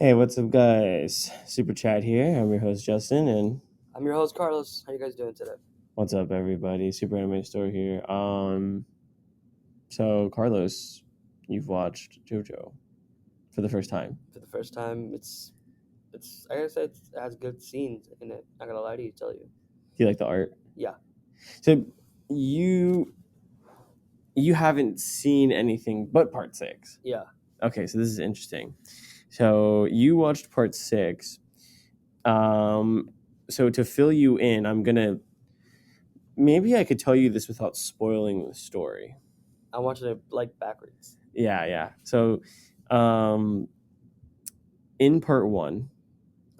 Hey, what's up, guys? Super Chat here. I'm your host, Justin, and I'm your host, Carlos. How you guys doing today? what's up, everybody? Super Anime Store here. So Carlos, you've watched JoJo for the first time. For the first time, it's I gotta say it has good scenes in it. Not gonna lie to you, tell you. Do you like the art? Yeah. So you haven't seen anything but Part 6. Yeah. Okay, so this is interesting. So you watched Part 6. So to fill you in, maybe I could tell you this without spoiling the story. I'm watching it like backwards. Yeah. So, in part 1,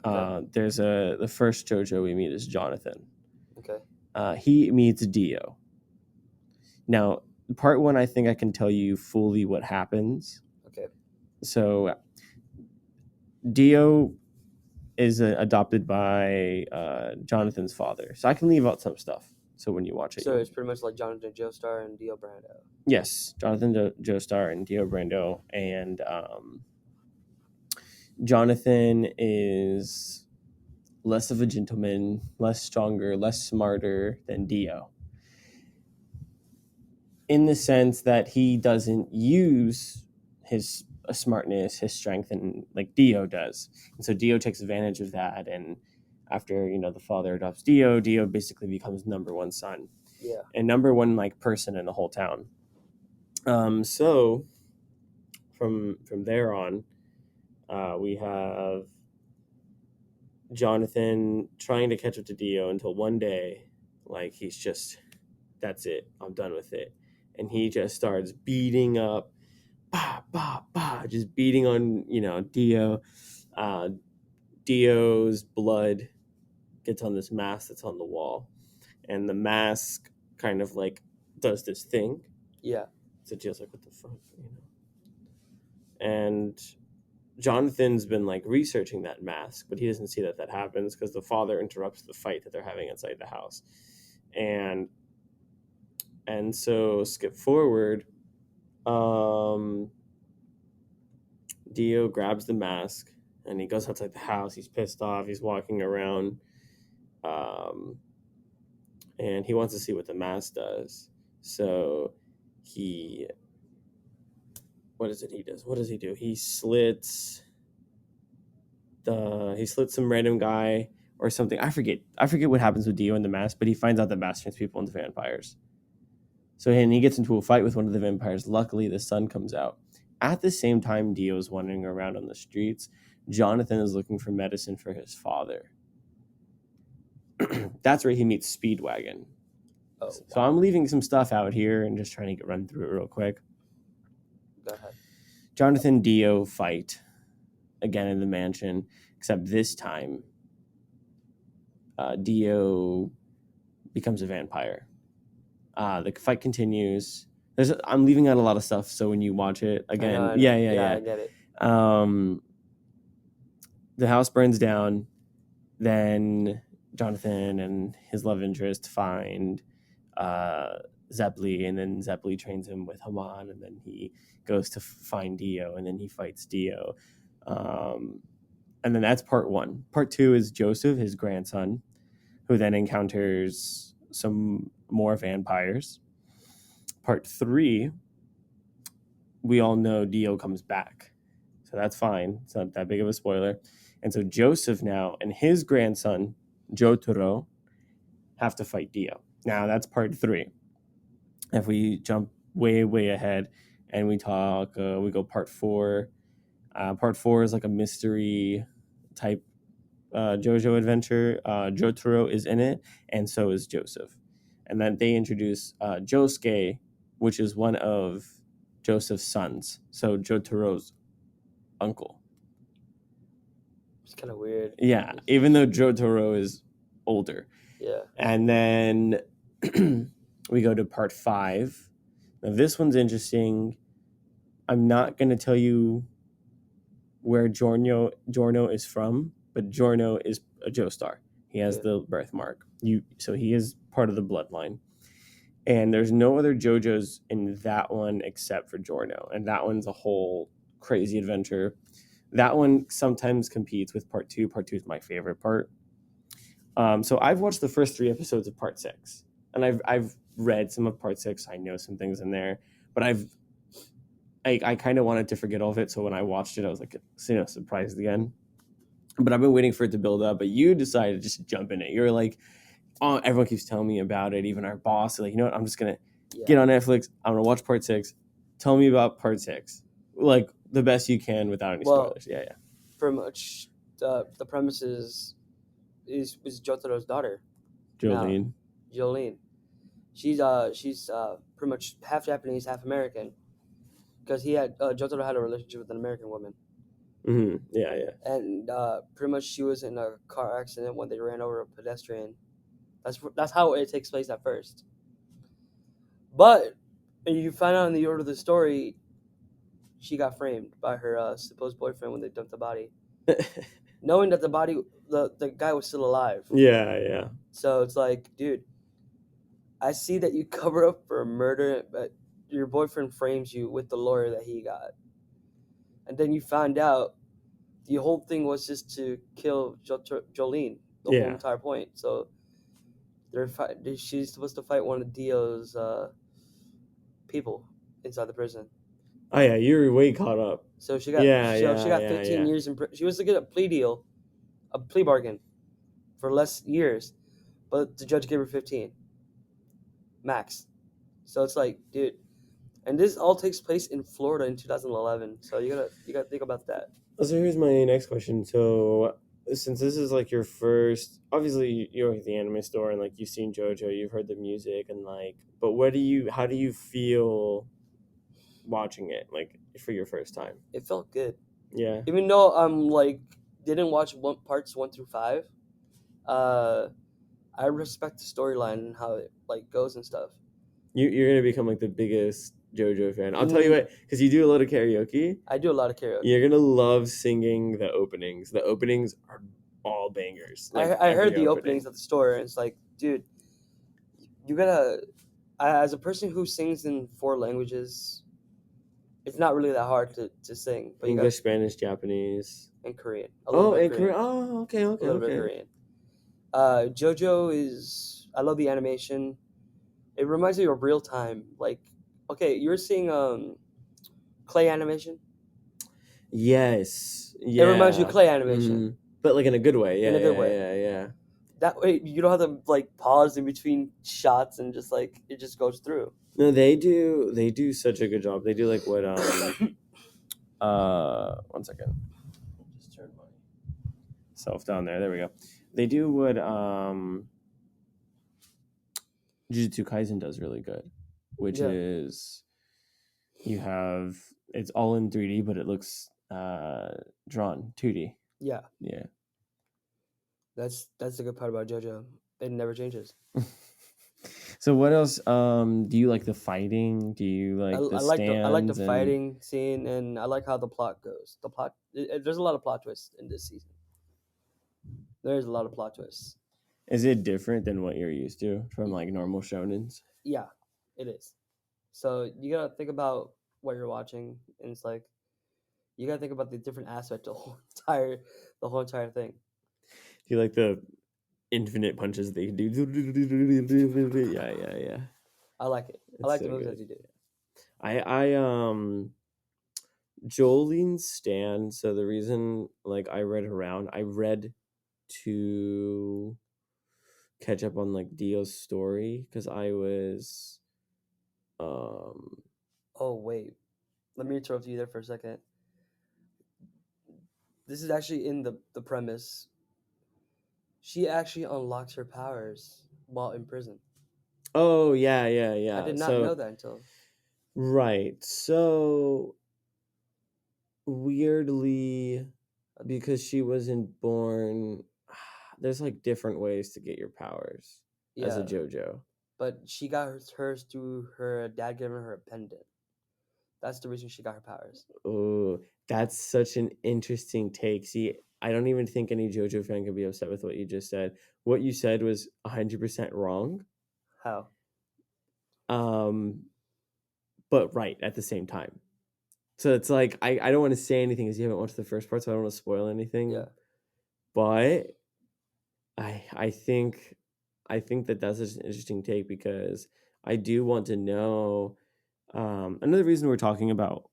Okay. there's the first JoJo we meet is Jonathan. Okay. He meets Dio. Now, part 1, I think I can tell you fully what happens. Okay. So, Dio is adopted by Jonathan's father. So I can leave out some stuff. So when you watch it, So it's pretty much like Jonathan Joestar and Dio Brando. yes, Jonathan Joestar and Dio Brando, and Jonathan is less of a gentleman, less stronger, less smarter than Dio. In the sense that he doesn't use his smartness, his strength, and like Dio does. And so Dio takes advantage of that. And after, the father adopts Dio, Dio basically becomes number one son. Yeah. And number one like person in the whole town. So from there on, we have Jonathan trying to catch up to Dio until one day, like he's just, that's it, I'm done with it, and he just starts beating up, just beating on Dio. Dio's blood gets on this mask that's on the wall, and the mask kind of like does this thing. Yeah. So Dio's like, what the fuck, and Jonathan's been like researching that mask, but he doesn't see that happens because the father interrupts the fight that they're having inside the house. And so skip forward, Dio grabs the mask and he goes outside the house. He's pissed off. He's walking around, and he wants to see what the mask does. So what is it he does? What does he do? He slits some random guy or something. I forget what happens with Dio in the mask, but he finds out the mask turns people into vampires. So and he gets into a fight with one of the vampires. Luckily, the sun comes out. At the same time, Dio is wandering around on the streets. Jonathan is looking for medicine for his father. That's where he meets Speedwagon. Oh. So I'm leaving some stuff out here and just trying to run through it real quick. Go ahead. Jonathan Dio fight again in the mansion, except this time Dio becomes a vampire. The fight continues. I'm leaving out a lot of stuff, so when you watch it again, I know. Yeah, I get it. The house burns down. Then Jonathan and his love interest find Zeppeli, and then Zeppeli trains him with Haman, and then he goes to find Dio, and then he fights Dio. And then that's part 1. Part 2 is Joseph, his grandson, who then encounters some more vampires. Part 3, we all know Dio comes back. So that's fine. It's not that big of a spoiler. And so Joseph now and his grandson, Jotaro, have to fight Dio. Now that's part 3. If we jump way, way ahead and we go part 4. Part 4 is like a mystery type JoJo adventure. Jotaro is in it, and so is Joseph. And then they introduce Josuke, which is one of Joseph's sons. So Jotaro's uncle. It's kind of weird. Yeah, even though Jotaro is older. Yeah. And then we go to part 5. Now this one's interesting. I'm not going to tell you where Giorno is from, but Giorno is a Joestar. He has the birthmark. So he is part of the bloodline. And there's no other JoJo's in that one except for Giorno. And that one's a whole crazy adventure. That one sometimes competes with part 2. Part 2 is my favorite part. So I've watched the first 3 episodes of part 6, and I've read some of part 6. I know some things in there, but I kind of wanted to forget all of it. So when I watched it, I was like, surprised again. But I've been waiting for it to build up. But you decided to just jump in it. You're like, oh, everyone keeps telling me about it. Even our boss, like, you know what? I'm just gonna get on Netflix. I'm gonna watch part 6. Tell me about part 6, like the best you can without any spoilers. Yeah. Pretty much, the premise is Jotaro's daughter, Jolene. Jolene. She's pretty much half Japanese, half American, because Jotaro had a relationship with an American woman. Mm-hmm. Yeah. And pretty much she was in a car accident when they ran over a pedestrian. That's how it takes place at first. But you find out in the order of the story, she got framed by her supposed boyfriend when they dumped the body, knowing that the guy was still alive. Yeah. So it's like, dude, I see that you cover up for a murder, but your boyfriend frames you with the lawyer that he got, and then you find out the whole thing was just to kill Jolene. The whole entire point. So she's supposed to fight one of Dio's people inside the prison. Oh yeah, you were way caught up. So she got 15 years in prison. She was to get a plea bargain for less years, but the judge gave her 15 max. So it's like, dude, and this all takes place in Florida in 2011. So you gotta think about that. So here's my next question. So since this is like your first, obviously you're at the anime store and like you've seen JoJo, you've heard the music and like, but how do you feel watching it like for your first time? It felt good. Yeah. Even though I'm like didn't watch parts 1 through 5, I respect the storyline and how it like goes and stuff. You're gonna become like the biggest JoJo fan. I'll tell you what, because you do a lot of karaoke. I do a lot of karaoke. You're gonna love singing the openings. The openings are all bangers. Like, I heard the openings at the store, and it's like, dude, you gotta. As a person who sings in 4 languages, it's not really that hard to sing. But English, Spanish, Japanese, and Korean. Korean. Oh, okay. A little bit Korean. JoJo is. I love the animation. It reminds me of real time. Like, okay, you were seeing clay animation. Yes. Yeah. It reminds you of clay animation, but like in a good way. Yeah. In a good way. Yeah. That way you don't have to like pause in between shots and just like it just goes through. No, they do such a good job. They do like what 1 second. Just turn myself down there. There we go. They do what Jujutsu Kaisen does really good, which is it's all in 3D, but it looks drawn 2D. Yeah. Yeah. That's the good part about JoJo. It never changes. So what else? Do you like the fighting? Do you like the stands? I like the fighting scene, and I like how the plot goes. There's a lot of plot twists in this season. There's a lot of plot twists. Is it different than what you're used to from like normal shonens? Yeah, it is. So you gotta think about what you're watching, and it's like you gotta think about the different aspect of the whole entire thing. Do you like the infinite punches they do? Yeah. I like it. I like the moves that you do. Jolene's stand. So the reason like I read to catch up on like Dio's story because I was Oh wait, let me interrupt you there for a second. This is actually in the premise. She actually unlocks her powers while in prison. Oh yeah. I did not know that until. Right. So weirdly, because she wasn't born, there's like different ways to get your powers as a JoJo. But she got hers through her dad giving her a pendant. That's the reason she got her powers. Oh, that's such an interesting take. See, I don't even think any JoJo fan could be upset with what you just said. What you said was 100% wrong. How? But right at the same time. So it's like I don't want to say anything because you haven't watched the first part, so I don't want to spoil anything. Yeah. But I think that that's an interesting take because I do want to know. Another reason we're talking about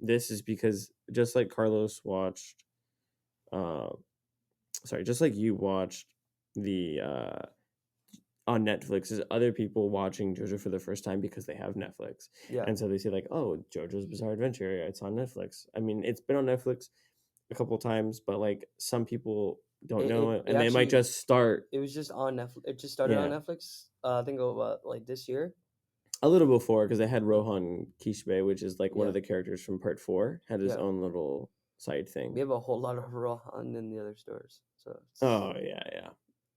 this is because just like Carlos watched, uh, sorry, just like you watched the on Netflix, is other people watching JoJo for the first time because they have Netflix, Yeah. and so they say like, "Oh, JoJo's Bizarre Adventure, it's on Netflix." I mean, it's been on Netflix a couple times, but like some people don't know it, It and they might actually just start, it was just on Netflix. It just started on yeah, Netflix. I think like this year. a little before because they had Rohan Kishibe, which is like one Yeah. of the characters from part 4, had his Yeah. own little side We thing. have a whole lot of Rohan in the other stores. So Oh yeah.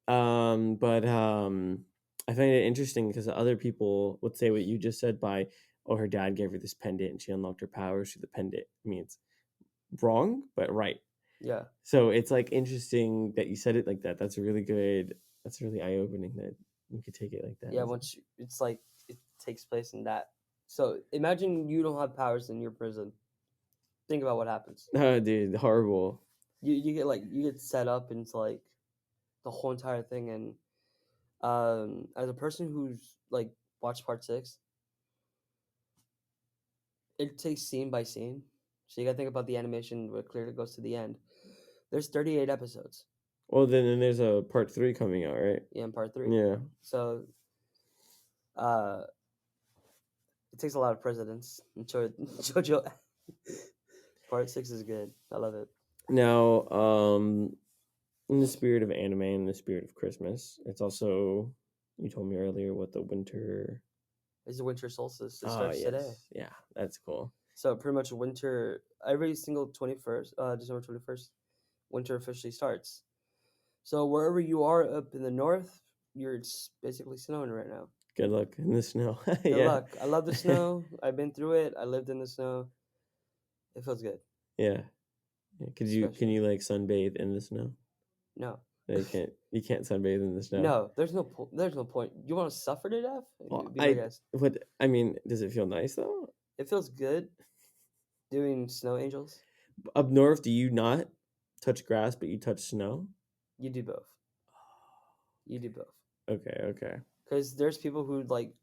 But I find it interesting because other people would say what you just said by, oh, her dad gave her this pendant and she unlocked her powers through the pendant. I mean, it's wrong, but right. yeah. So it's like interesting that you said it like that. That's really good. That's really eye opening that you could take it like that. Yeah, it's like it takes place in that. So imagine you don't have powers in your prison. Think about what happens. Oh, dude, horrible. You get set up into like the whole entire thing, and as a person who's like watched part 6, it takes scene by scene. So you gotta think about the animation where it clearly goes to the end. There's 38 episodes. Well, then there's a part 3 coming out, right? Yeah, in part 3. Yeah. So uh it takes a lot of presidents. JoJo part 6 is good. I love it. Now, in the spirit of anime and the spirit of Christmas, it's also, you told me earlier what the winter. It's the winter solstice. It Oh starts yes, today. yeah, that's cool. So pretty much winter every single 21st, December 21st, winter officially starts. So wherever you are up in the north, it's basically snowing right now. Good luck in the snow. Good Yeah. luck. I love the snow. I've been through it. I lived in the snow. It feels good. Yeah. Can Especially you like sunbathe in the snow? no. No, you can't sunbathe in the snow. No, there's no point. You want to suffer to death? Well, Be my guest. I mean, does it feel nice though? It feels good doing snow angels. Up north, do you not touch grass, but you touch snow? You do both. You do both. Okay. Because there's people who like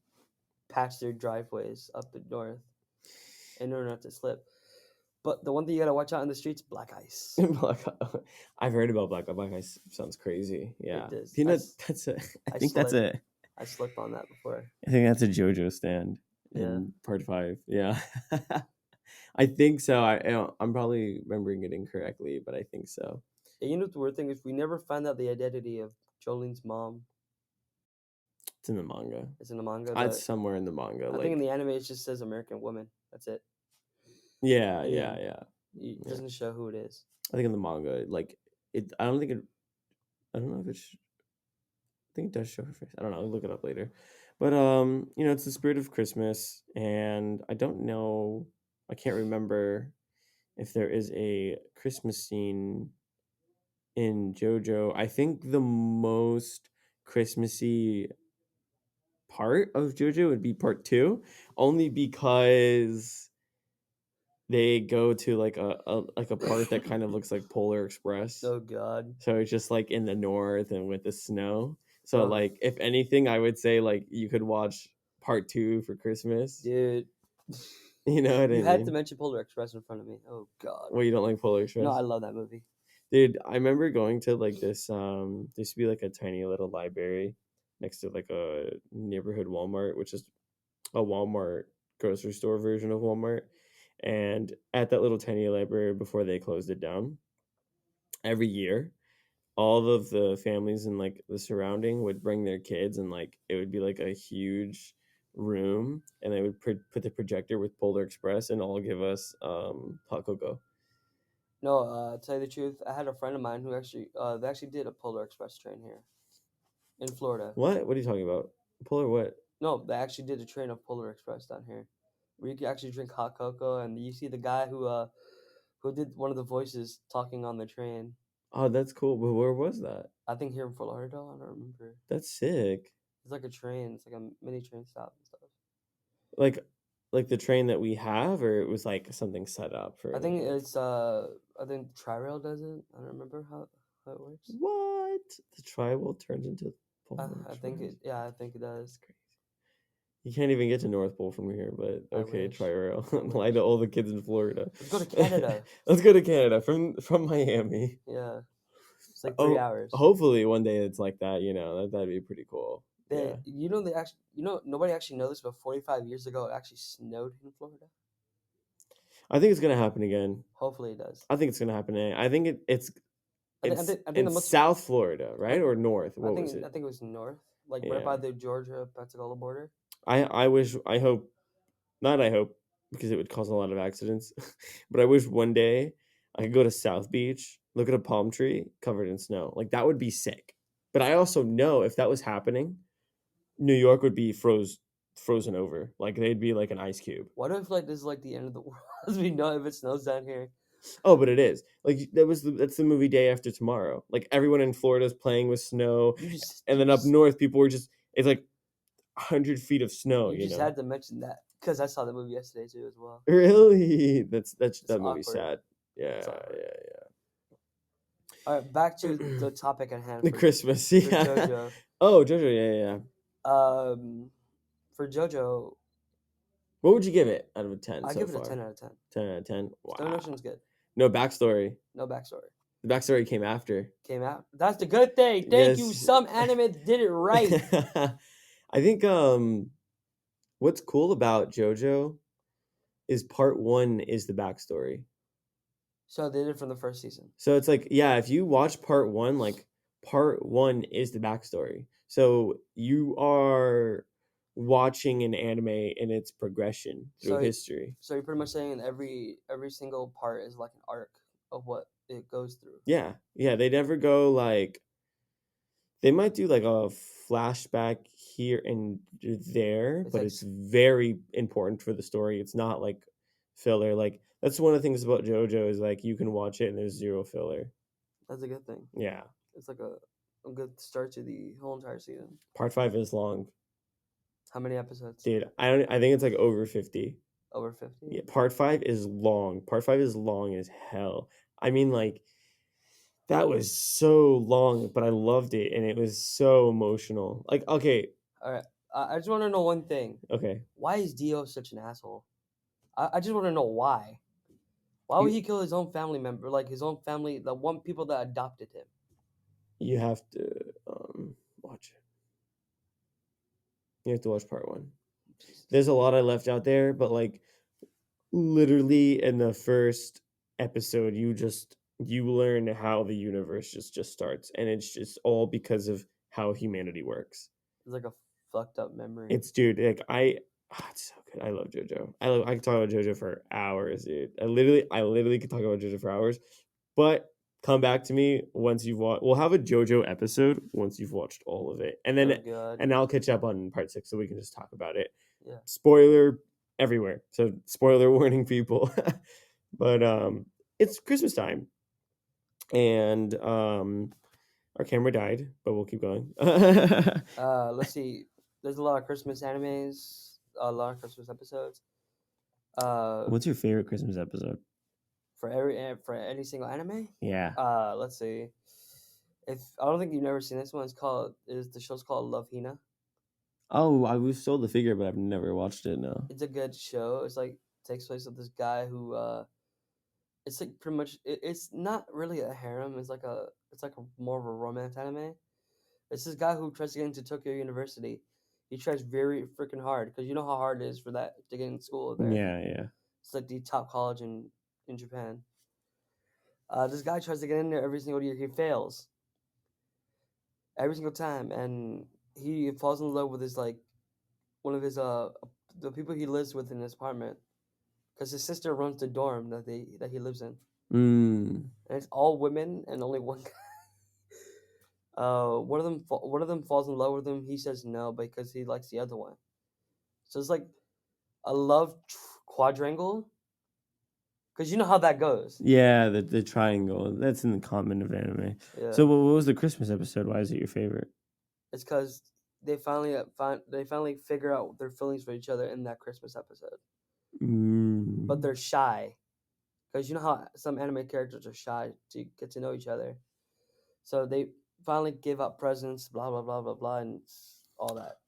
patch their driveways up the north in order not to slip. But the one thing you gotta watch out in the streets, black ice. I've heard about black ice. Sounds crazy. Yeah. It is. You know, that's a. I think that's a. I slipped on that before. I think that's a JoJo stand in part 5. Yeah. I think so. I'm probably remembering it incorrectly, but I think so. And you know what the weird thing is? We never find out the identity of Jolene's mom. It's in the manga. It's in the manga. It's somewhere in the manga. I think in the anime it just says American woman. That's it. Yeah. It doesn't show who it is. I think in the manga, like it. I don't think it. I don't know if it's. I think it does show her face. I don't know. I'll look it up later. But it's the spirit of Christmas, and I don't know. I can't remember if there is a Christmas scene in JoJo. I think the most Christmassy part of JoJo would be part 2, only because they go to like a part that kind of looks like Polar Express. Oh God! So it's just like in the north and with the snow. So like, if anything, I would say like you could watch part 2 for Christmas, dude. You know what I mean? You had to mention Polar Express in front of me. Oh God! Well, you don't like Polar Express? No, I love that movie. Dude, I remember going to like this. There used to be like a tiny little library next to like a neighborhood Walmart, which is a Walmart grocery store version of Walmart. And at that little tiny library before they closed it down, every year, all of the families in like the surrounding would bring their kids, and like it would be like a huge room, and they would put the projector with Polar Express and all give us hot cocoa. No, to tell you the truth, I had a friend of mine who they actually did a Polar Express train here in Florida. What are you talking about? Polar what? No, they actually did a train of Polar Express down here, where you could actually drink hot cocoa, and you see the guy who did one of the voices talking on the train. Oh, that's cool. But where was that? I think here in Fort Lauderdale. I don't remember. That's sick. It's like a train. It's like a mini train stop and stuff. like the train that we have, or it was like something set up for? I think it's I think Tri-Rail does it. I don't remember how it works. What? The tri-rail turns into Pole I think it. Yeah, I think it does. Crazy. You can't even get to North Pole from here, but I okay, wish. tri-rail. I Lie wish. to all the kids in Florida. Let's go to Canada. Let's go to Canada from Miami. Yeah, it's like 3 hours. Hopefully one day it's like that. That'd be pretty cool. Yeah. Nobody actually knows this, but 45 years ago, it actually snowed in Florida. I think it's gonna happen again. Hopefully, it does. I think it's gonna happen again. I think it's I think in South Florida, right, or North? What was it? I think it was north, like Yeah. right by the Georgia-Pensacola border. I hope, because it would cause a lot of accidents, but I wish one day I could go to South Beach, look at a palm tree covered in snow. Like, that would be sick. But I also know if that was happening, New York would be frozen over. Like, they'd be like an ice cube. What if like this is like the end of the world as we know if it snows down here? Oh, but it is. Like, that's the movie Day After Tomorrow. Like, everyone in Florida is playing with snow, and then up north, people were it's like 100 feet of snow. You just had to mention that because I saw the movie yesterday too as well. Really? That movie's awkward. sad. Yeah. All right, back to the topic at hand. The Christmas, yeah. For JoJo. Oh, JoJo, yeah. For JoJo, what would you give it out of a 10? I so give it far? a 10 out of 10. 10 out of 10. Wow. Stone Ocean's good. No backstory. No backstory. The backstory came after. Came out. That's the good thing. Thank you. Some anime did it right. I think what's cool about JoJo is part 1 is the backstory. So they did it from the first season. So it's like, yeah, if you watch part 1, like part 1 is the backstory. So you are watching an anime in its progression through history. So you're pretty much saying every single part is like an arc of what it goes through. Yeah. They never go like, they might do like a flashback here and there, but it's very important for the story. It's not like filler. Like, that's one of the things about JoJo is like you can watch it and there's zero filler. That's a good thing. Yeah. It's like a good start to the whole entire season. Part 5 is long. How many episodes? Dude, I think it's like over 50. Over 50? Yeah, part 5 is long. Part 5 is long as hell. I mean, like, that was so long, but I loved it, and it was so emotional. Like, okay. All right. I just want to know one thing. Okay. Why is Dio such an asshole? I just want to know why. Why would he kill his own family member, like his own family, the one people that adopted him? You have to watch it. You have to watch part 1. There's a lot I left out there, but like literally in the first episode, you learn how the universe just starts, and it's just all because of how humanity works. It's like a fucked up memory. It's like it's so good. I love JoJo. I can talk about JoJo for hours, dude. I literally could talk about JoJo for hours. But come back to me once you've watched. We'll have a JoJo episode once you've watched all of it, and then and I'll catch up on part 6 so we can just talk about it. Yeah. Spoiler everywhere. So spoiler warning, people. But it's Christmas time, and our camera died, but we'll keep going. Let's see. There's a lot of Christmas animes, a lot of Christmas episodes. What's your favorite Christmas episode? For any single anime? Yeah. Let's see. If I don't think you've never seen this one, the show's called Love Hina. Oh, I was sold the figure, but I've never watched it. No. It's a good show. It's like takes place with this guy who it's like pretty much it's not really a harem. It's like a more of a romance anime. It's this guy who tries to get into Tokyo University. He tries very freaking hard because you know how hard it is for that to get in school there. Yeah. It's like the top college in Japan. This guy tries to get in there every single year. He fails every single time, and he falls in love with his one of his the people he lives with in his apartment, because his sister runs the dorm that he lives in. And it's all women and only one guy. One of them falls in love with him. He says no because he likes the other one. So it's like a love quadrangle. Because you know how that goes. Yeah, the triangle. That's in the common of anime. Yeah. So what was the Christmas episode? Why is it your favorite? It's because they finally figure out their feelings for each other in that Christmas episode. but they're shy. Because you know how some anime characters are shy to get to know each other. So they finally give up presents, blah, blah, blah, blah, blah, and all that.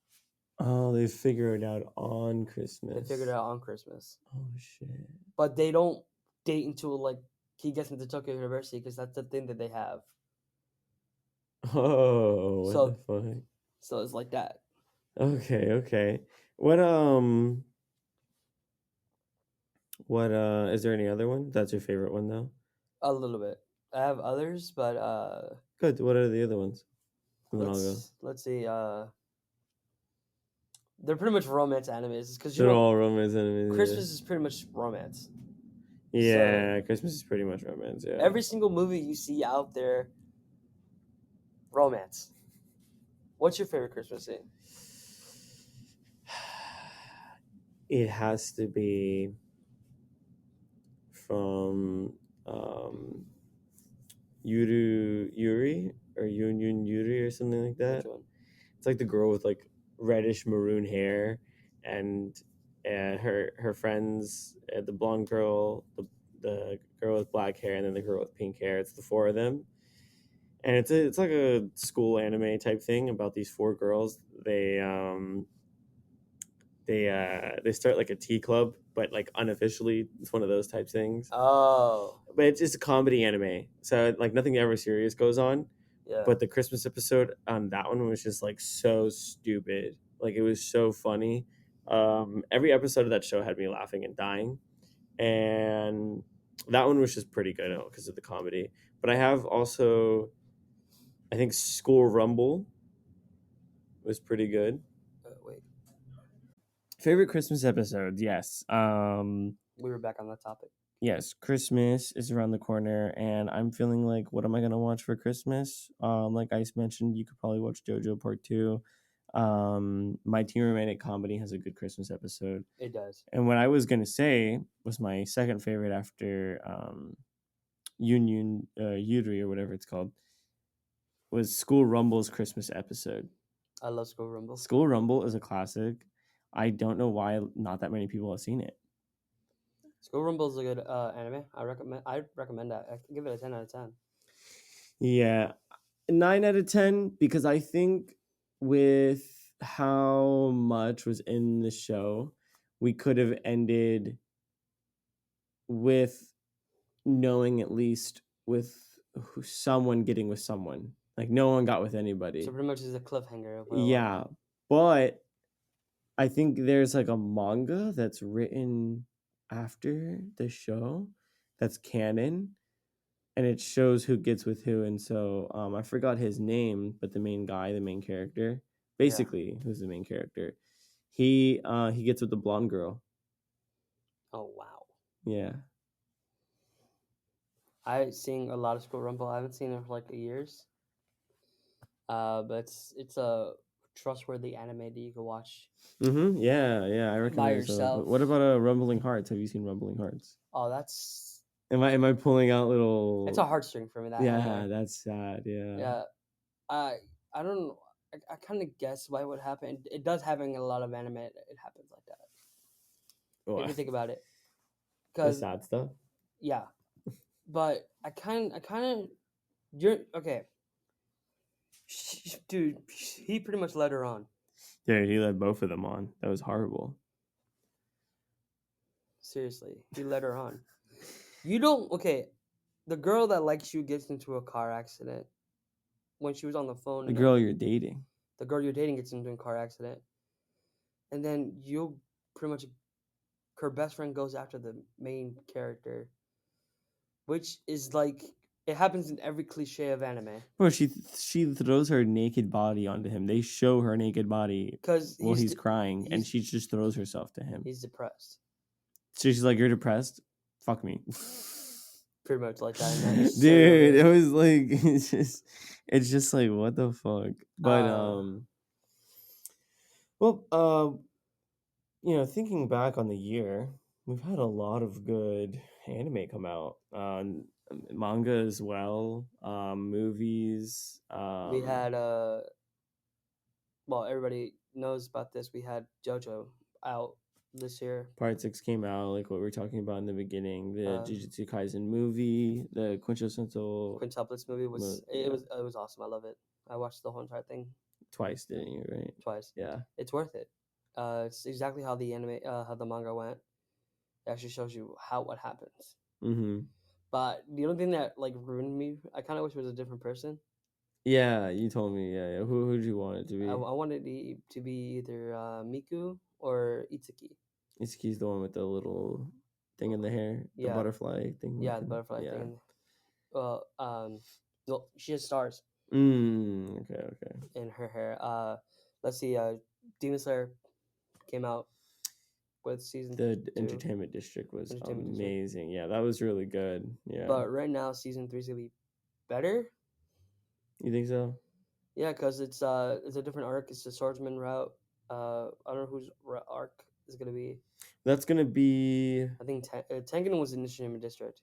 Oh, they figure it out on They Christmas. figured it out on Christmas. Oh shit. But they don't date until like he gets into Tokyo University because that's the thing that they have. Oh, what So- the fuck? So it's like that. Okay. What is there any other one? That's your favorite one though? A little bit. I have others, but Good. What are the other ones? And then I'll go. let's see. They're pretty much romance animes because They're all romance enemies. Christmas is pretty much romance. Yeah, Christmas is pretty much romance, yeah. Every single movie you see out there, romance. What's your favorite Christmas scene? It has to be from Yuri or Yuri or something like that. Which one? It's like the girl with like reddish maroon hair and her friends, the blonde girl, the girl with black hair, and then the girl with pink hair. It's the four of them, and it's like a school anime type thing about these four girls. They start like a tea club, but like unofficially. It's one of those type things. Oh, But it's just a comedy anime, so like nothing ever serious goes on. yeah. But the Christmas episode on that one was just like so stupid. Like it was so funny. Every episode of that show had me laughing and dying, and that one was just pretty good because of the comedy. But I have also, I think School Rumble was pretty good. Wait, Favorite Christmas episodes? Yes. we were back on that topic. Yes, Christmas is around the corner, and I'm feeling like, what am I gonna watch for Christmas? Like Ice mentioned, you could probably watch JoJo Part 2. My Teen Romantic Comedy has a good Christmas episode. It does. And what I was gonna say was my second favorite after Yuri or whatever it's called was School Rumble's Christmas episode. I love School Rumble. School Rumble is a classic. I don't know why not that many people have seen it. School Rumble is a good anime. I recommend that. I give it a 10 out of 10. Yeah, 9 out of 10 because I think with how much was in the show, we could have ended with knowing at least with someone getting with someone. Like no one got with anybody. So pretty much is a cliffhanger. Of what I Yeah, want. but I think there's like a manga that's written after the show that's canon, and it shows who gets with who. And so I forgot his name, but the main guy, the main character, basically who's the main character, he gets with the blonde girl. Oh wow. Yeah. I've seen a lot of School Rumble. I haven't seen it for like years. But it's a trustworthy anime that you can watch. Mm-hmm. Yeah. I recommend it. yourself. But what about Rumbling Hearts? Have you sseen Rumbling Hearts? Oh, that's Am I pulling out little? it's a heartstring for me. That Yeah, anime. that's sad. Yeah. Yeah. I don't know. I kind of guess why it would happen. It does happen in a lot of anime. It happens like that. If you think about it, The because sad stuff. yeah, but I kind of you're okay. Dude, he pretty much led her on. Dude, he led both of them on. That was horrible. Seriously, he led her on. You don't okay. The girl that likes you gets into a car accident when she was on the phone. The girl you're dating. The girl you're dating gets into a car accident, and then you pretty much her best friend goes after the main character, which is like it happens in every cliche of anime. Bro, she throws her naked body onto him. They show her naked body Because while he's crying, and she just throws herself to him. He's depressed. So she's like, "You're depressed? Fuck me." Pretty much like that. Dude, it was like it's just like what the fuck. But thinking back on the year, we've had a lot of good anime come out. Manga as well, movies. We had well, everybody knows about this. We had JoJo out this year. Part 6 came out, like what we were talking about in the beginning. The Um, Jujutsu Kaisen movie, the quintessential Quintuplets movie was yeah, it was awesome. I love it. I watched the whole entire thing twice, didn't you? Right? twice. Yeah. It's worth it. It's exactly how the anime, how the manga went. It actually shows you what happens. Mm-hmm. But the only thing that like ruined me, I kind of wish it was a different person. Yeah, you told me. Yeah. Who'd you want it to be? I wanted it to be either Miku or Itsuki. Itsuki's the one with the little thing in the hair, the Yeah. butterfly thing. Yeah, the butterfly yeah. thing. Well, no, she has stars Okay. in her hair. Let's see. Demon Slayer came out with season The 2. Entertainment District was Entertainment amazing. District. Yeah, that was really good. Yeah. But right now, season 3 is gonna be better. You think so? Yeah, because it's a different arc. It's the swordsman route. I don't know whose arc is gonna be. That's gonna be. I think Tengen was in the Entertainment District.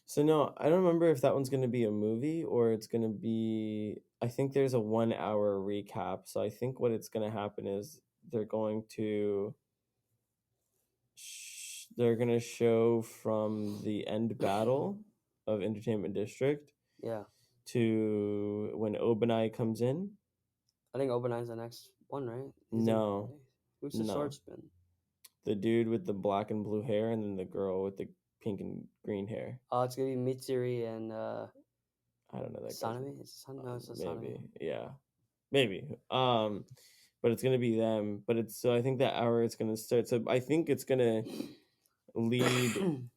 So no, I don't remember if that one's gonna be a movie or it's gonna be. I think there's a 1 hour recap. So I think what it's gonna happen is they're going to. They're gonna show from the end battle of Entertainment District. Yeah. To when Obanai comes in. I think Obanai's the next one, right? No. Who's the swordsman? The dude with the black and blue hair, and then the girl with the pink and green hair. Oh, it's gonna be Mitsuri and I don't know that. Sanami. It's maybe. Sanami. Yeah, maybe. But it's gonna be them. But it's so I think that hour it's gonna start. So I think it's gonna lead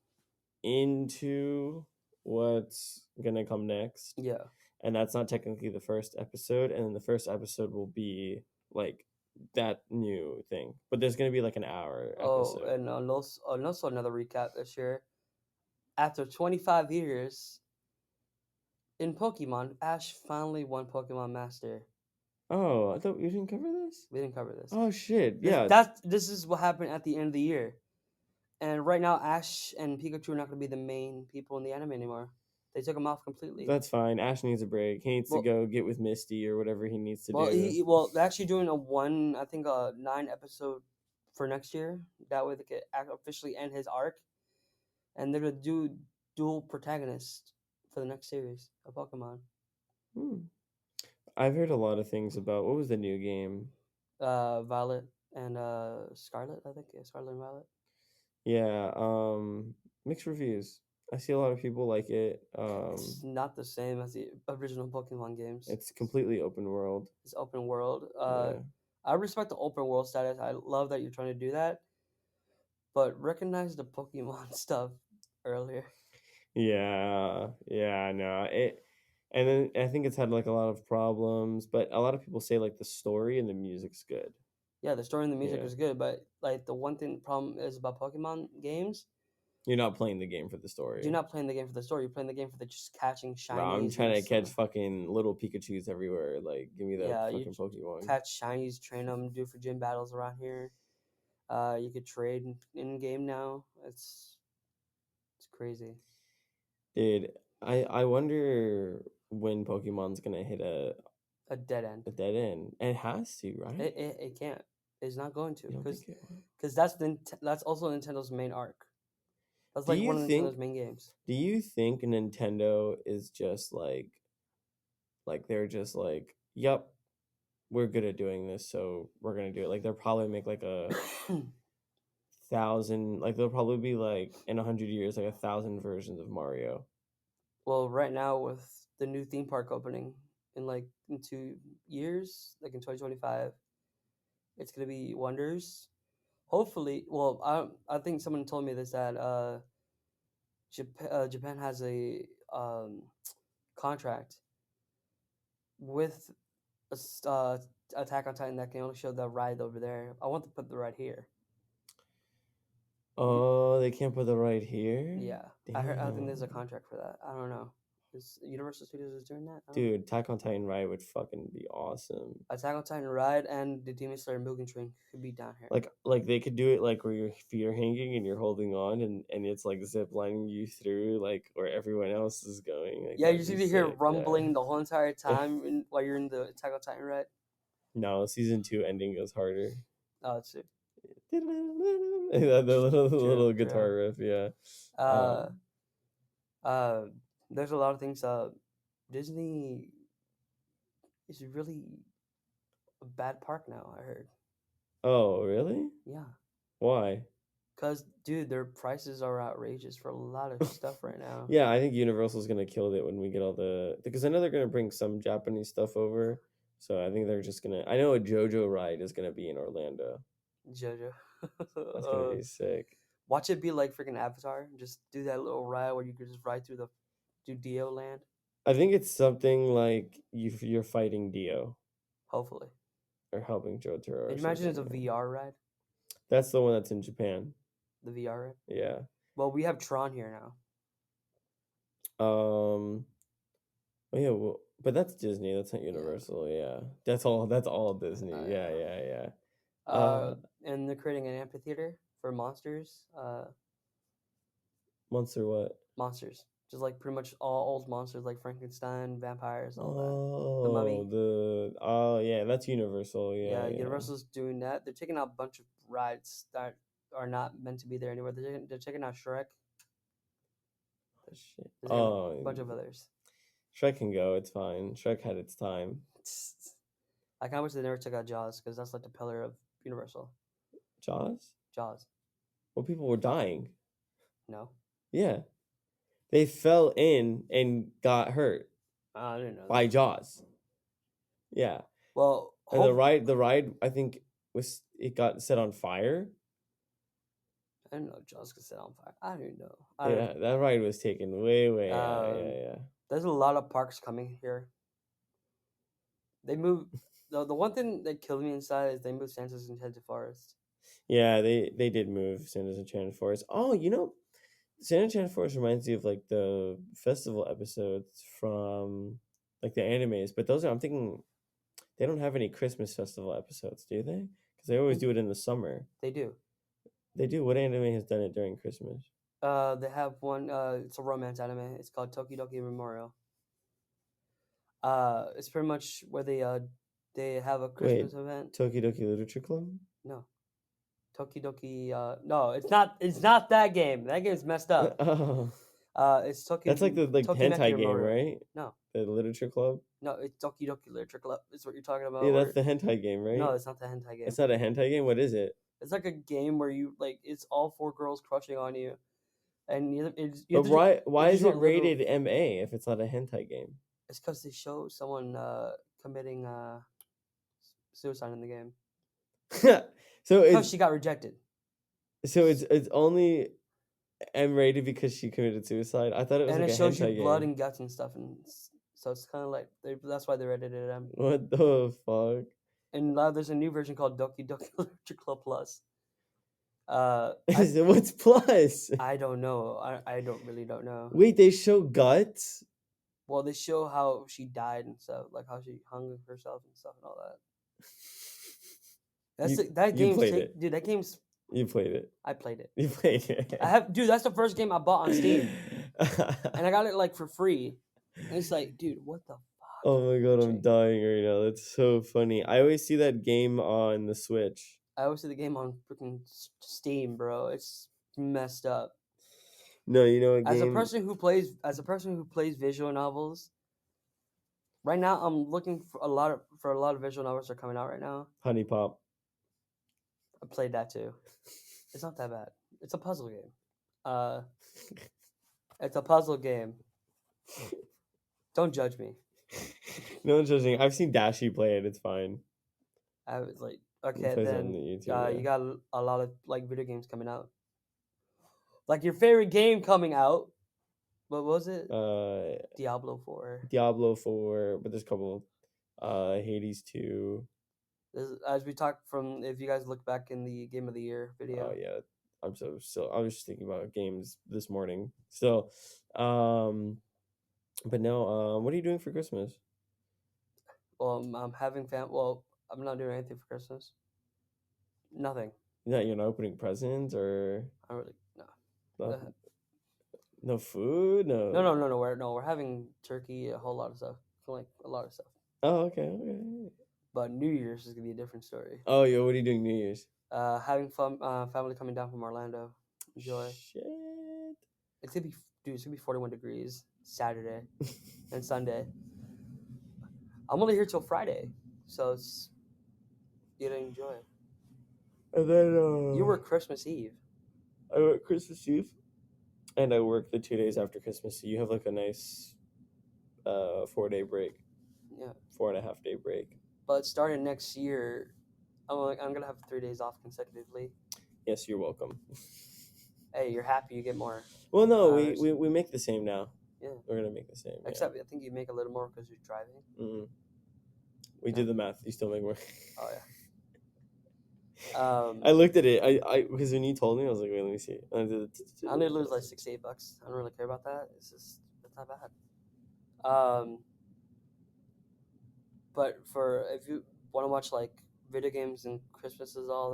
into what's gonna come next. Yeah. And that's not technically the first episode, and then the first episode will be like that new thing. But there's gonna be like an hour episode. Oh, and also another recap this year. After 25 years in Pokemon, Ash finally won Pokemon Master. Oh, I thought we didn't cover this. We didn't cover this. Oh shit! Yeah, this is what happened at the end of the year, and right now Ash and Pikachu are not going to be the main people in the anime anymore. They took him off completely. That's fine. Ash needs a break. He needs to go get with Misty or whatever he needs to do. They're actually doing a 9 episode for next year. That way they could officially end his arc, and they're gonna do dual protagonists for the next series of Pokemon. I've heard a lot of things about what was the new game. Violet and Scarlet. I think Scarlet and Violet. Yeah. Mixed reviews. I see a lot of people like it. It's not the same as the original Pokemon games. It's completely open world. It's open world. Yeah. I respect the open world status. I love that you're trying to do that, but recognize the Pokemon stuff earlier. Yeah, no. And then I think it's had like a lot of problems, but a lot of people say like the story and the music's good. Yeah, the story and the music is good, but like the one problem is about Pokemon games. You're not playing the game for the story. You're not playing the game for the story. You're playing the game for just catching shinies. Bro, I'm trying to catch fucking little Pikachus everywhere. Like, give me that fucking Pokemon. Catch shinies, train them, do for gym battles around here. You could trade in game now. It's crazy. Dude, I wonder when Pokemon's gonna hit a dead end. A dead end. It has to, right? It can't. It's not going to because that's also Nintendo's main arc. That's like one of Nintendo's main games. Do you think Nintendo is just like they're just like, yep, we're good at doing this, so we're gonna do it. Like they'll probably make like a 1,000, like there'll probably be like in 100 years like 1,000 versions of Mario. Well, right now with the new theme park opening in 2 years, like in 2025, it's gonna be wonders. Hopefully, well, I think someone told me this that Japan has a contract with Attack on Titan that can only show the ride over there. I want to put the ride here. Oh, they can't put the ride here? Yeah. Damn. I think there's a contract for that. I don't know. Is Universal Studios is doing that? Dude, Attack on Titan ride would fucking be awesome. Attack on Titan ride and the Demon Slayer Mugen Train could be down here. Like they could do it like where your feet are hanging and you're holding on and it's like zip lining you through like where everyone else is going. Like, yeah, you see to hear rumbling the whole entire time while you're in the Attack on Titan ride. No, season 2 ending goes harder. Oh, it's it. The little guitar riff, yeah. Uh, there's a lot of things. Disney is really a bad park now. I heard. Oh, really? Yeah, Why? cause dude, their prices are outrageous for a lot of stuff right now. Yeah, I think Universal's gonna kill it when we get all because I know they're gonna bring some Japanese stuff over. So I think they're just gonna. I know a JoJo ride is gonna be in Orlando. JoJo. That's gonna be sick. Watch it be like freaking Avatar. Just do that little ride where you could just ride through do Dio Land. I think it's something like you're fighting Dio Hopefully. or helping Jotaro. Can Or you imagine it's a something. VR ride? That's the one that's in Japan. The VR ride. Yeah. Well, we have Tron here now. Oh yeah. Well, but that's Disney. That's not Universal. Yeah. That's all. That's all Disney. Yeah. And they're creating an amphitheater for monsters. Monster what? Monsters. Just like pretty much all old monsters like Frankenstein, vampires, all that. Oh, The Mummy. Yeah, that's Universal. Yeah. Universal's doing that. They're taking out a bunch of rides that are not meant to be there anymore. They're taking out Shrek. Shit. They're taking out a bunch of others. Shrek can go. It's fine. Shrek had its time. I kind of wish they never took out Jaws because that's like the pillar of Universal. Jaws? Jaws. Well, people were dying. No. Yeah. They fell in and got hurt I didn't know. by Jaws. Yeah. Well, And the ride, I think it got set on fire. I didn't know Jaws could set on fire. I didn't know. Yeah, that ride was taken way out. Yeah. There's a lot of parks coming here. They moved. The one thing that killed me inside is they moved Santa's Enchanted Forest. Yeah, they did move Santa's Enchanted Forest. Oh, Santa's Enchanted Forest reminds me of like the festival episodes from like the animes, but I'm thinking they don't have any Christmas festival episodes, do they? Because they always do it in the summer. They do. They do. What anime has done it during Christmas? They have one. It's a romance anime. It's called Tokidoki Memorial. It's pretty much where they have a Christmas event. Tokidoki Literature Club? No. Tokidoki. No, it's not. It's not that game. That game's messed up. It's Tokidoki. That's like the hentai game, right? No. The Literature Club. No, it's Tokidoki Literature Club. Is what you're talking about. Yeah, that's the hentai game, right? No, it's not the hentai game. It's not a hentai game. What is it? It's like a game where you like it's all four girls crushing on you, and why is it rated MA if it's not a hentai game? It's because they show someone committing suicide in the game. So she got rejected. So it's only M rated because she committed suicide. I thought it was and like it a shows you hentai blood game. and guts and stuff, and so it's kind of like that's why they rated it M. What the fuck? And now there's a new version called Doki Doki Literature Club Plus. What's plus? I don't know. I don't know. Wait, they show guts? Well, they show how she died and stuff, like how she hung herself and stuff and all that. That game's dude. That game's. You played it. I played it. You played it. Dude. That's the first game I bought on Steam, and I got it like for free. And it's like, dude, what the fuck? Oh my god, I'm dying right now. That's so funny. I always see that game on the Switch. I always see the game on freaking Steam, bro. It's messed up. No, you know what game? As a person who plays visual novels, right now I'm looking for a lot of visual novels that are coming out right now. Honey Pop. I played that too. It's not that bad. It's a puzzle game. It's a puzzle game. Don't judge me. No one's judging. I've seen Dashi play it. It's fine. I was like, okay, then you got a lot of like video games coming out. Like your favorite game coming out. What was it? Diablo 4. Diablo 4, but there's a couple. Hades 2. As we talked if you guys look back in the Game of the Year video. Oh yeah, I was just thinking about games this morning. So, but no, what are you doing for Christmas? Well, I'm having Well, I'm not doing anything for Christmas. Nothing. You're not opening presents or? I really no. No food. No. We're having turkey. A whole lot of stuff. Like a lot of stuff. Oh, okay. But New Year's is gonna be a different story. Oh, yo, what are you doing New Year's? Having fun. Family coming down from Orlando. Enjoy. Shit. It's gonna be, dude. It's gonna be 41 degrees Saturday and Sunday. I'm only here till Friday, so it's you to enjoy. And then You work Christmas Eve. I work Christmas Eve, and I work the 2 days after Christmas. So you have like a nice 4-day break. Yeah. 4.5-day break. But starting next year, I'm gonna have 3 days off consecutively. Yes, you're welcome. Hey, you're happy you get more. Well, no, hours. we make the same now. Yeah. We're gonna make the same. Except I think you make a little more because you're driving. Mm-mm. We did the math. You still make more. Oh yeah. I looked at it. I because when you told me, I was like, wait, let me see. I did I only lose like $6 to $8. I don't really care about that. It's not bad. But for if you want to watch like video games and Christmases, all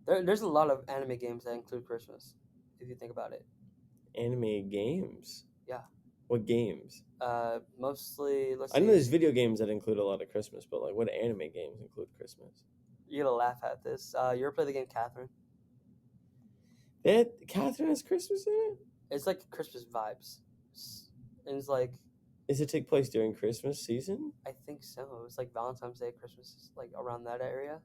that, there's a lot of anime games that include Christmas. If you think about it. Anime games. Yeah. What games? Mostly. I know there's video games that include a lot of Christmas, but like, what anime games include Christmas? You're gonna laugh at this. You ever play the game Catherine? Catherine has Christmas in it. It's like Christmas vibes. And it's like. Does it take place during Christmas season? I think so. It's like Valentine's Day, Christmas, like around that area.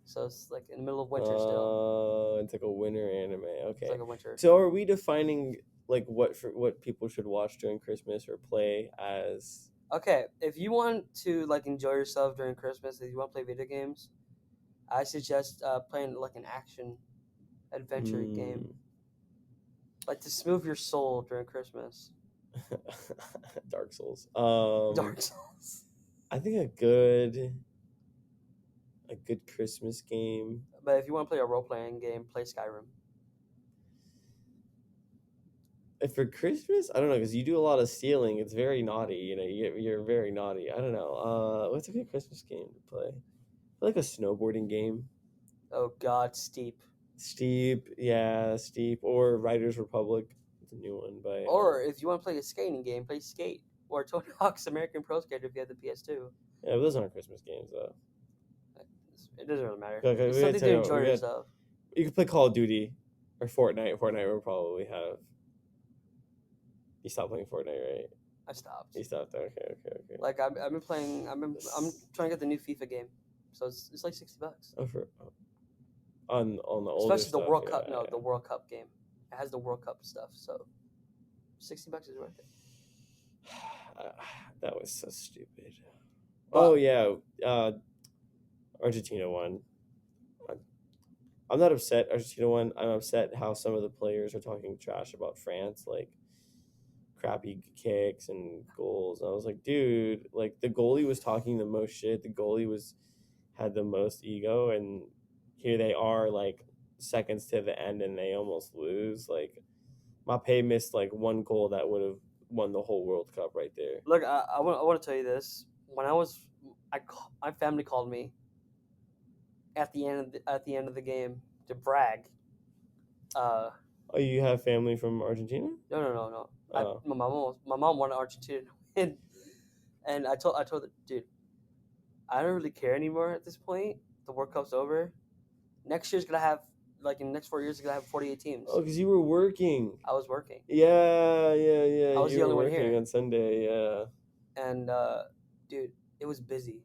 So it's like in the middle of winter still. Oh, it's like a winter anime. Okay. It's like a winter. So are we defining like what people should watch during Christmas or play as? Okay, if you want to like enjoy yourself during Christmas, if you want to play video games, I suggest playing like an action adventure game, like to smooth your soul during Christmas. Dark Souls. Dark Souls. I think a good Christmas game. But if you want to play a role playing game, play Skyrim. For Christmas, I don't know, because you do a lot of stealing. It's very naughty. You know, you're very naughty. I don't know. What's a good Christmas game to play? Like a snowboarding game. Oh God, Steep. Steep, yeah, Steep, or Riders Republic. It's a new one by. Or if you want to play a skating game, play Skate or Tony Hawk's American Pro Skater if you have the PS2. Yeah, but those aren't Christmas games though. It doesn't really matter. Okay, It's something to enjoy yourself. You can play Call of Duty or Fortnite. Fortnite will probably have. You stopped playing Fortnite, right? I stopped. You stopped. Okay. Like I've been playing. I'm trying to get the new FIFA game, so it's like $60. On the older especially the stuff, World Cup. yeah. No, the World Cup game. It has the World Cup stuff, so $60 is worth it. That was so stupid. Well, oh yeah, Argentina won. I'm not upset Argentina won. I'm upset how some of the players are talking trash about France, like crappy kicks and goals. And I was like, dude, like the goalie was talking the most shit. The goalie had the most ego, and here they are, like seconds to the end, and they almost lose. Like Mbappe missed like one goal that would have won the whole World Cup right there. Look, I want to tell you this. When my family called me at the end of the game to brag. Oh, you have family from Argentina? No. Oh. My mom wanted Argentina to win, and I told her, dude, I don't really care anymore at this point. The World Cup's over. Next year's gonna have in the next 4 years, gonna have 48 teams. Oh, because you were working. I was working. Yeah. I was the only one here on Sunday. Yeah. And dude, it was busy.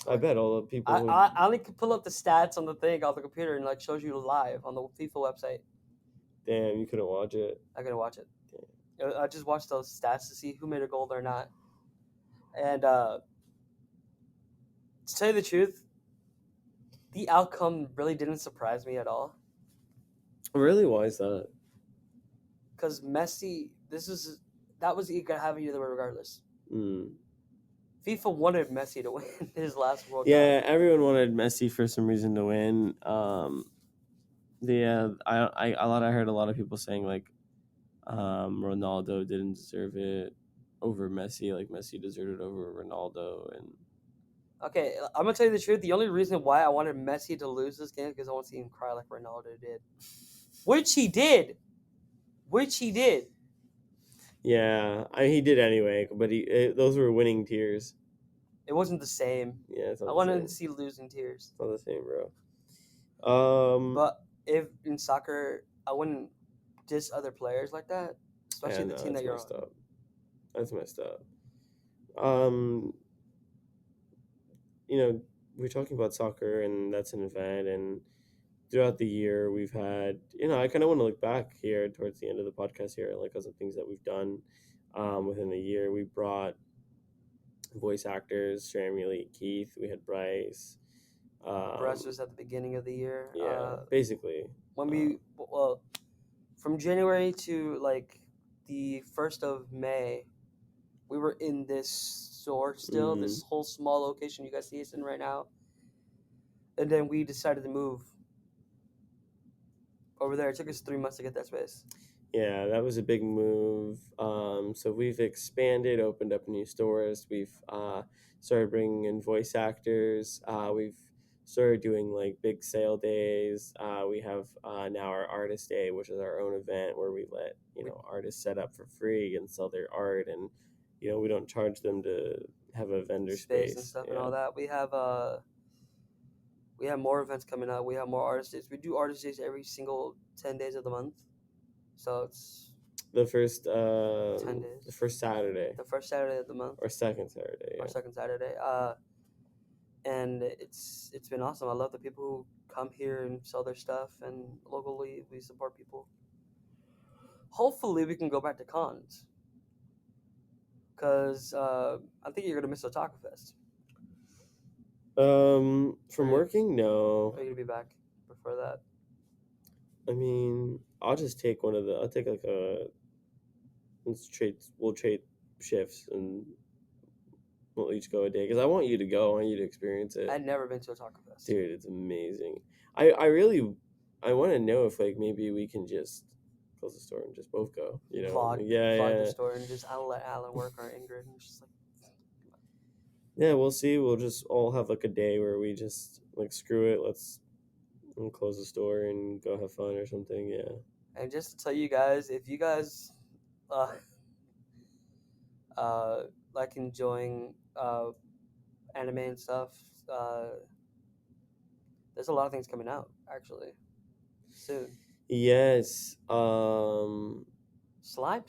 I bet all the people. I only could pull up the stats on the thing on the computer and like shows you live on the FIFA website. Damn, you couldn't watch it. I couldn't watch it. I just watched those stats to see who made a goal or not. And to tell you the truth, the outcome really didn't surprise me at all. Really? Why is that? Because Messi, that was you could have either way regardless. FIFA wanted Messi to win his last World Cup. Yeah, everyone wanted Messi for some reason to win. I heard a lot of people saying like, Ronaldo didn't deserve it over Messi. Like Messi deserved it over Ronaldo. And okay, I'm gonna tell you the truth. The only reason why I wanted Messi to lose this game is because I want to see him cry like Ronaldo did, which he did. Yeah, he did anyway. But those were winning tears. It wasn't the same. Yeah, it's not I the wanted same. to see losing tears. It's not the same, bro. But if in soccer, I wouldn't diss other players like that, especially the team that you're on. Messed up. That's messed up. Um, we're talking about soccer, and that's an event, and throughout the year we've had, I kind of want to look back here towards the end of the podcast here, like some things that we've done within the year. We brought voice actors, Jeremy Lee, Keith. We had Bryce. Bryce was at the beginning of the year. Yeah, basically. When from January to like the 1st of May, we were in this store still, this whole small location you guys see us in right now. And then we decided to move over there. It took us 3 months to get that space. Yeah, that was a big move. So we've expanded, opened up new stores. We've started bringing in voice actors. We've started doing like big sale days. We have now our artist day, which is our own event where we let artists set up for free and sell their art, and we don't charge them to have a vendor space and stuff and all that. We have more events coming up. We have more artist days. We do artist days every single 10 days of the month. So it's the first 10 days. The first Saturday. The first Saturday of the month. Or second Saturday. Or second Saturday. And it's been awesome. I love the people who come here and sell their stuff, and locally we support people. Hopefully we can go back to cons. Because I think you're going to miss Otaku Fest. From working, no. Are you going to be back before that? I mean, I'll take I'll take like we'll trade shifts, and we'll each go a day, because I want you to go. I want you to experience it. I've never been to Otaku Fest. Dude, it's amazing. I really want to know if like maybe we can just close the store and just both go. Vlog the store and just I'll let Alan work or Ingrid and just like. Yeah, we'll see. We'll just all have like a day where we just like screw it. Let's close the store and go have fun or something. Yeah. And just to tell you guys, if you guys like enjoying anime and stuff, there's a lot of things coming out actually soon. Yes. Slime's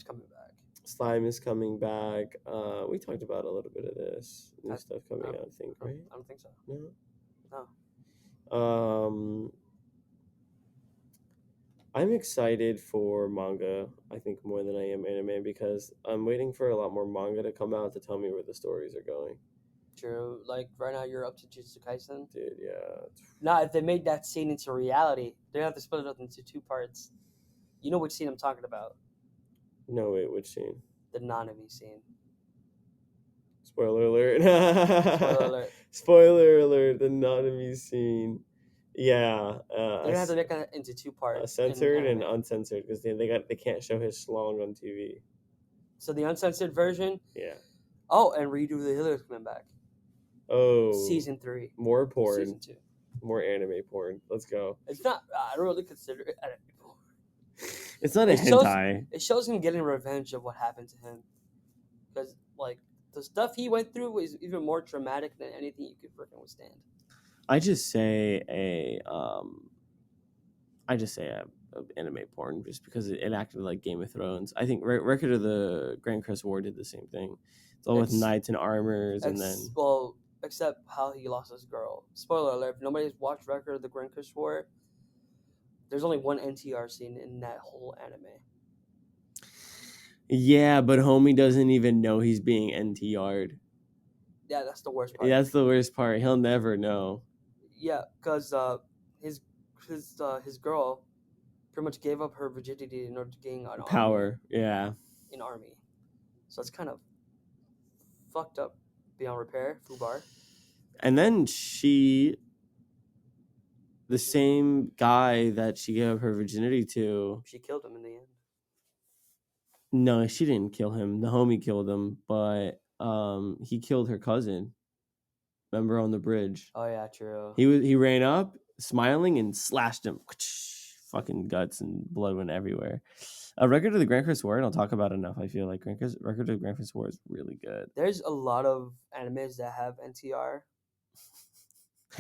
coming back. Slime is coming back. We talked about a little bit of this new stuff coming out, I think, right? I don't think so. No. I'm excited for manga, I think, more than I am anime, because I'm waiting for a lot more manga to come out to tell me where the stories are going. True. Like, right now you're up to Jujutsu Kaisen. Dude, yeah. Now, if they made that scene into reality, they'd have to split it up into 2 parts. You know which scene I'm talking about? No, wait, which scene? The Nanami scene. Spoiler alert. Spoiler alert. Spoiler alert, the Nanami scene. Yeah. They're going to have to make it into 2 parts. Censored and uncensored, because they can't show his schlong on TV. So the uncensored version? Yeah. Oh, and Redo the Healer is coming back. Oh. Season 3. More porn. Season 2. More anime porn. Let's go. It's not, I don't really consider it anime porn. It's not a hentai. It shows him getting revenge of what happened to him. Because, like, the stuff he went through was even more traumatic than anything you could freaking withstand. I just say anime porn, just because it acted like Game of Thrones. I think Record of the Grand Crest War did the same thing. It's all with knights and armors, and then except how he lost his girl. Spoiler alert: if nobody's watched Record of the Grand Crest War, there's only one NTR scene in that whole anime. Yeah, but homie doesn't even know he's being NTR'd. Yeah, that's the worst part. That's the worst part. He'll never know. Yeah, because his girl pretty much gave up her virginity in order to gain an power. In army, so it's kind of fucked up beyond repair. Fubar. And then the same guy that she gave up her virginity to, she killed him in the end. No, she didn't kill him. The homie killed him, but he killed her cousin. Remember, on the bridge? Oh yeah, true. He ran up, smiling, and slashed him. Fucking guts and blood went everywhere. A Record of the Grand Crest War, I don't talk about enough. I feel like Record of the Grand Crest War is really good. There's a lot of animes that have NTR.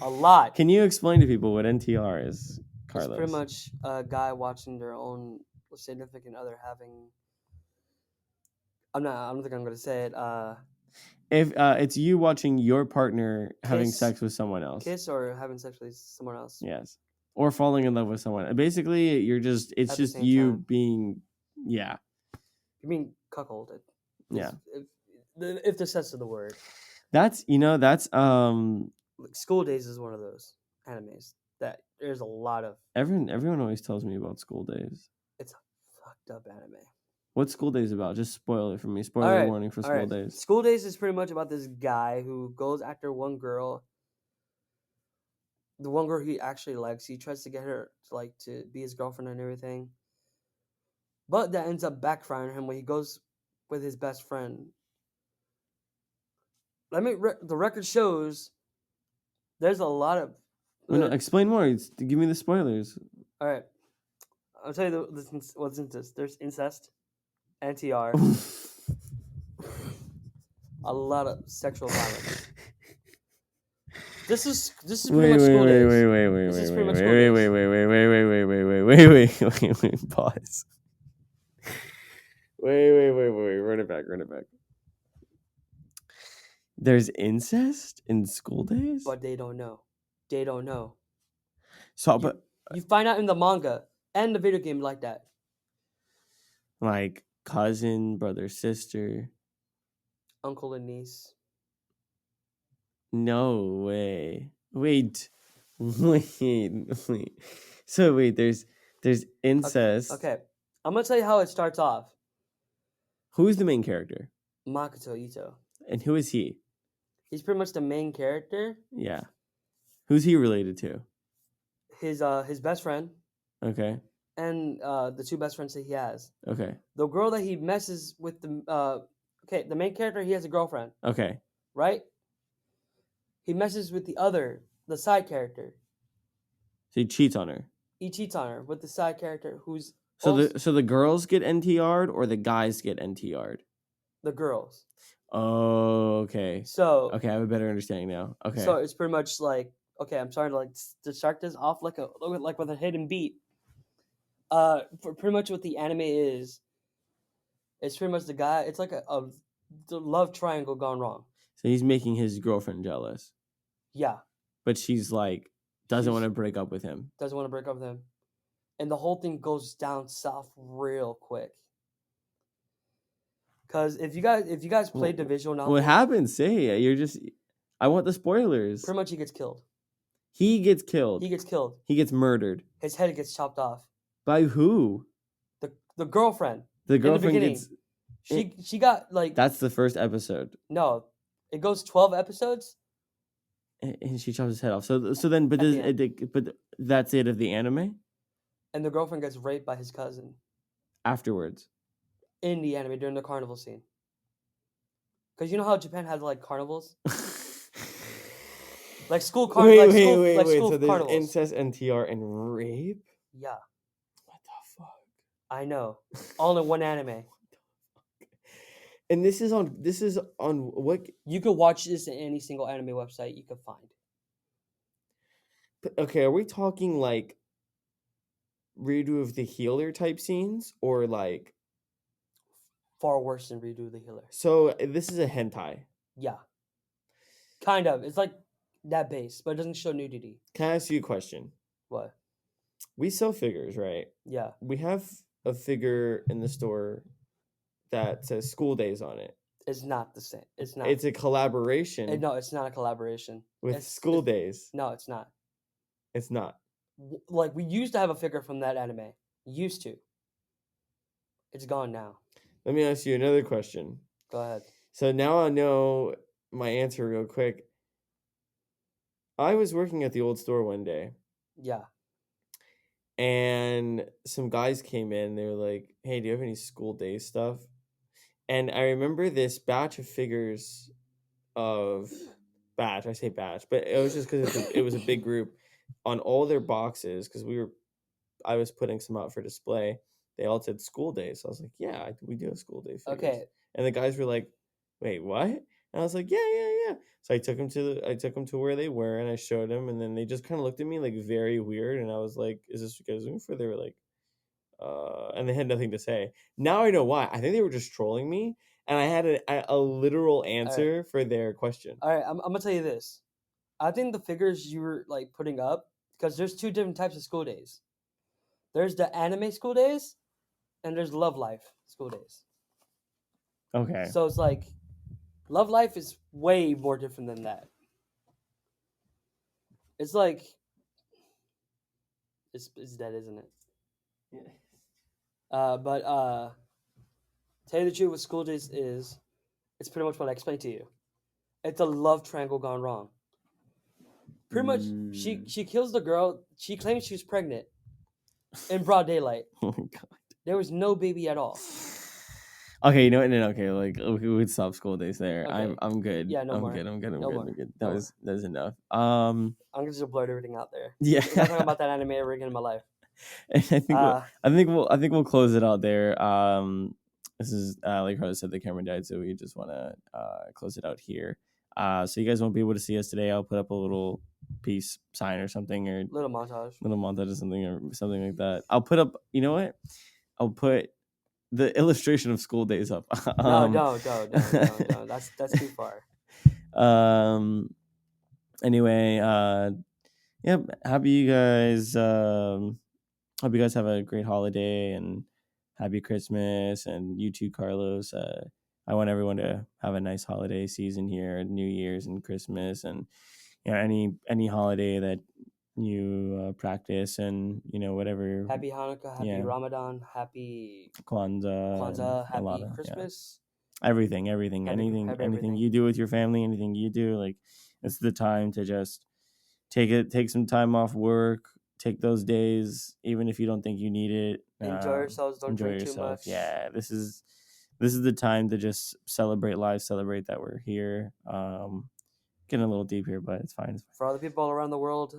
A lot. Can you explain to people what NTR is, Carlos? It's pretty much a guy watching their own significant other having. I don't think I'm gonna say it. If it's you watching your partner having Kiss- sex with someone else. Kiss or having sex with someone else. Yes. Or falling in love with someone. Basically, it's At the just same you time. being, yeah. You mean cuckolded? Yeah. If the sense of the word. That's Like School Days is one of those animes that there's a lot of. everyone always tells me about School Days. It's a fucked up anime. What's School Days about? Just spoil it for me. Spoiler warning for School Days. School Days is pretty much about this guy who goes after one girl. The one girl he actually likes. He tries to get her to be his girlfriend and everything. But that ends up backfiring him when he goes with his best friend. The record shows there's a lot of. Explain more. Give me the spoilers. All right, I'll tell you what's incest. There's incest, NTR, a lot of sexual violence. This is pretty much School Days. Wait. Pause. Wait. Run it back. There's incest in School Days? But they don't know. So, but you find out in the manga and the video game like that. Like cousin, brother, sister, uncle and niece. No way. Wait. So wait, there's incest. Okay. I'm gonna tell you how it starts off. Who's the main character? Makoto Ito. And who is he? He's pretty much the main character. Yeah. Who's he related to? His best friend. Okay. And the two best friends that he has. Okay. The girl that he messes with the main character, he has a girlfriend. Okay. Right? He messes with the side character. So he cheats on her. He cheats on her with the side character who's so the girls get NTR'd or the guys get NTR'd? The girls. Oh, okay. So okay, I have a better understanding now. Okay. So it's pretty much like, okay, I'm starting to start this off like with a hidden beat. Pretty much what the anime is, it's pretty much the guy. It's like the love triangle gone wrong. So he's making his girlfriend jealous. Yeah. But she's like doesn't want to break up with him. Doesn't want to break up with him, and the whole thing goes down south real quick. Because if you guys played the visual novel, what happens? Say I want the spoilers. Pretty much, he gets killed. He gets killed. He gets murdered. His head gets chopped off. By who? The girlfriend. The girlfriend gets. She got like. That's the first episode. No, it goes 12 episodes. And she chops his head off. So then, but that's it of the anime. And the girlfriend gets raped by his cousin. Afterwards. In the anime during the carnival scene. Because you know how Japan has like carnivals? Like school carnivals. Wait. So there's carnivals. Incest, NTR, and rape? Yeah. What the fuck? I know. All in one anime. And this is on what? You could watch this in any single anime website you could find. Okay, are we talking like Redo of the Healer type scenes or like far worse than Redo the Healer? So this is a hentai. Yeah. Kind of. It's like that base, but it doesn't show nudity. Can I ask you a question? What? We sell figures, right? Yeah. We have a figure in the store that says School Days on it. It's not the same. It's not. It's a collaboration. No, it's not a collaboration. With School Days. No, it's not. It's not. Like, we used to have a figure from that anime. Used to. It's gone now. Let me ask you another question. Go ahead. So now I know my answer real quick. I was working at the old store one day. Yeah. And some guys came in. They were like, hey, do you have any School Days stuff? And I remember this batch of figures of... Batch, I say batch. But it was just because it was a big group. On all their boxes, because I was putting some out for display. they all said school day. So I was like, yeah, we do have school day figures. Okay. And the guys were like, wait, what? And I was like, yeah. So I took them to where they were, and I showed them, and then they just kind of looked at me like very weird, and I was like, is this what you guys looking for? They were like, and they had nothing to say. Now I know why. I think they were just trolling me, and I had a literal answer for their question. All right, I'm gonna tell you this. I think the figures you were like putting up, because there's two different types of school days. There's the anime school days, and there's Love Life school days. Okay. So it's like, Love Life is way more different than that. It's like, it's dead, isn't it? Yeah. But tell you the truth, what school days is, it's pretty much what I explained to you. It's a love triangle gone wrong. Pretty much, she kills the girl. She claims she was pregnant in broad daylight. Oh my god. There was no baby at all. Okay, you know what? No, okay, like we would stop school days there. Okay. I'm good. Yeah, no I'm more. good. I'm good. I'm No good. more. I'm good. No That was enough. I'm gonna just blurt everything out there. Yeah. I'm not talking about that anime ever again in my life. I think we'll close it out there. This is like Carlos said, the camera died, so we just want to close it out here. So you guys won't be able to see us today. I'll put up a little peace sign or something, or Little montage or something like that. I'll put up. You know what? I'll put the illustration of school days up. No, don't. That's too far. Anyway, yep. Hope you guys have a great holiday and happy Christmas, and you too, Carlos. I want everyone to have a nice holiday season here, New Year's and Christmas, and any holiday that you practice, and whatever. Happy Hanukkah, happy Ramadan, happy Kwanzaa, happy Christmas. Everything, anything you do with your family, anything you do, like, it's the time to just take some time off work, take those days, even if you don't think you need it. Enjoy yourselves. Don't drink too much. Yeah, this is the time to just celebrate life, celebrate that we're here. Getting a little deep here, but it's fine. For all the people around the world,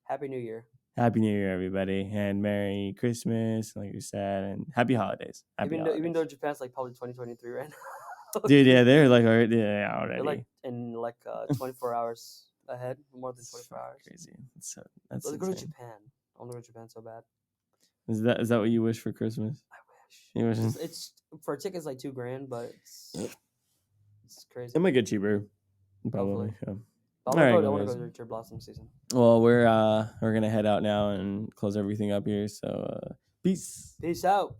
Happy New Year. Happy New Year, everybody, and Merry Christmas, like you said, and Happy Holidays. Even though Japan's like probably 2023 right now. Dude, yeah, they're like already. They're like in like 24 hours ahead, more than 24 hours. Crazy. That's Let's go to Japan. I want to go to Japan so bad. Is that what you wish for Christmas? I wish. You wish? It's for tickets like $2,000, but it's crazy. It might get cheaper, probably. Yeah. I want to go to Cherry Blossom season. Well, we're gonna head out now and close everything up here. So peace. Peace out.